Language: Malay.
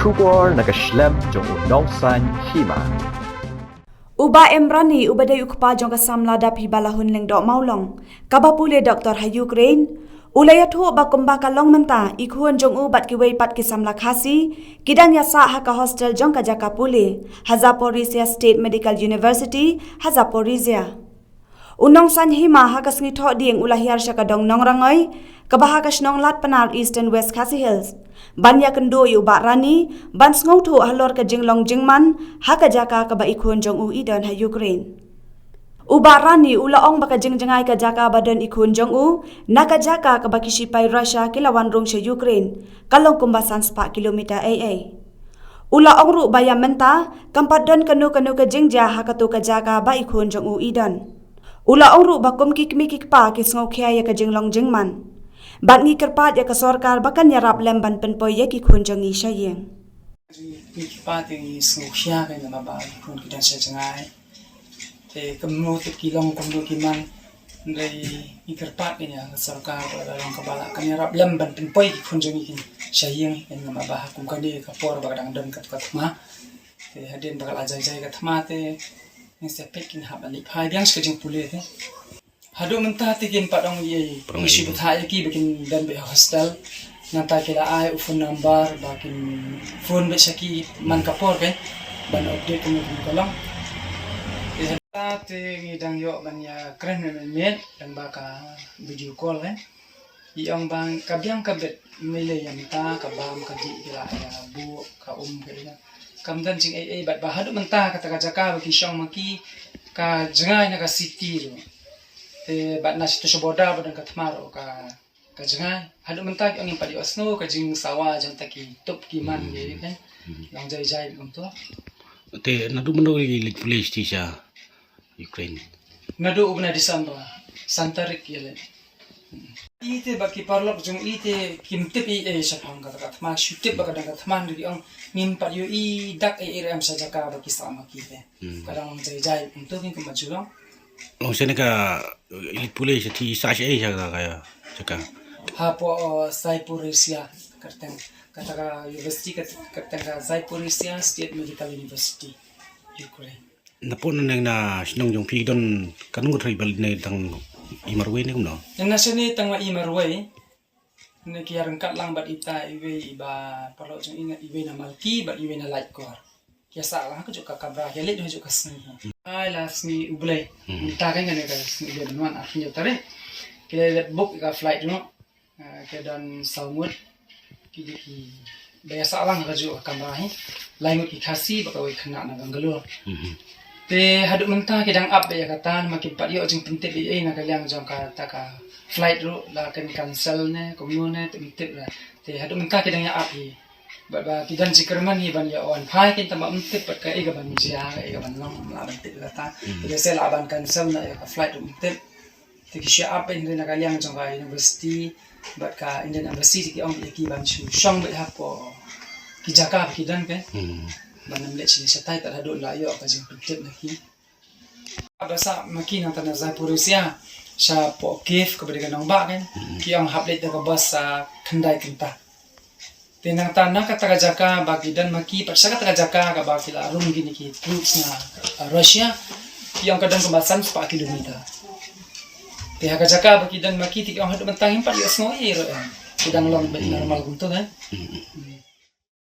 Shubor nakaslem jong nongsan hima. Uba Emrani ubadai ukpa jong kasamla dapi balahun leng dok maulong. Kabapule Dr. Hayuk Rain. Ulayathu bakumba kalong menta ikuan jong ubat kiwei pat kisamla khasi. Kidang yasa haka hostel jong kajaka pule. Hazaporizhia State Medical University, Hazaporizhia. Unong san hima hakas ngithok ding ulahiar syakadong nongrangoy. Kabahakas nong lat penar East and West Khasi Hills. Banya kendo yu bak rani, ban ngau thu halor ka jinglong jingman, haka jaka ka ba ikun jong u idan ha Ukraine. Uba rani ulaong baka jingjengai ka jaka badan ikun jong u, naka jaka ka ba kisipai Russia kilawan rong sa Ukraine, kalong kumbasan 4 kilometer AA. Ulaong ru bayam menta, kampadan kanu ka jingja haka tu ka jaka ba ikun jong u idan. Ulaong ru bakum kikmikik pa kisngau kaya ka jinglong jingman. Bat ngi kerpat ya ke sorkar bahkan nyarap lemban penpoy ya ki kunjong ngi syayeng. Kerpat yang senguksia kan nama bah kun kita sejengai. Kemnu kilong kemnu kiman dari kerpat ini ya ke sorkar dalam kepala kan nyarap lemban penpoy ki kunjong ngi syayeng kan nama bah kum kan dia kapor bakadang dan kat ma. Hadin bakal ajai-ajai kat ma te ni sepekin habalik hai yang sekejeng pulih te. Hadu mentah tikin padong ye isi bethai ki bikin dan be hostel nanta kila ai phone number bakin phone be saki man kapor kan ban update kami kolong ta te ngidang yo ban ya keren men dan baka video call kan yang bang kabyang kabet mele yang ta kabam kaji kila ya bu ka kila kamdan jing ai bat bahadu mentah kata jaka baki syong maki ka jengai na ka city lo bat na situ boda badan katmaro ka jengai hadu mentak ang impadi osno ka jing sawa jang taki top kiman ge kan lang jai jai kum to te nadu mendo lik police ti sa Ukraine nadu ubna December santarik yele ite baki parlok jung ite kimtip e sa phang ka katma shutip baka dang katman ri ang nimpad yo i dak e rm sa jaka baki sama kite kadang jai jai kum to kin kumajulong Long sini ka ilit pulih sa ti sa siya kaya saka. Hapo Zaporizhia kateng kata university kateng Zaporizhia State Medical University Ukraine. Napon nang na sinong yung pigdon kanung tribal na tang imarwe ni kuno. Yang nasini tang imarwe ne kiyarang katlang bat ita iwe iba parlo jung ingat iwe na malki bat iwe na light core. Kiasa lah aku juga kabra helit juga seni. Ai lah seni ublay. Kita kan kan seni ublay benuan akhirnya tare. Kita book ka flight no. Kita dan salmut. Kita biasa lang ka juga kabra hi. Lain ki khasi bakawi kena na ganggalo. Te haduk mentah kidang up ya katan makin pat yo jing pentit ai na kalyang jong ka taka flight ro la kan cancel ne komune te pentit la. Te haduk mentah kidang ya up hi. Ba kidan jikerman hi ban ya on phai kin tama umtip pat ka ega ban jia ega ban long la ban tit lata ega sel aban cancel na ka flight umtip ti ki sha up in na kalyang jong ka university bat ka Indian embassy ki ong ki ban shu shong be ha po ki jaka kidan pe ban namle chi sa tai ta do la yo ka jing umtip na ki abasa makina ta na Zaporizhia sa po Kiev ka badiga nong ba kan ki ong update ka bus sa khandai kinta Tinang tanah kata jaka bagi dan maki persa kata jaka ka bagi la rum gini ki troops na Russia yang kadang kembasan 4 kilometer. Tiha ka jaka bagi dan maki ti ang hadu mentang impat yo snow iro. Kidang long normal gunto kan.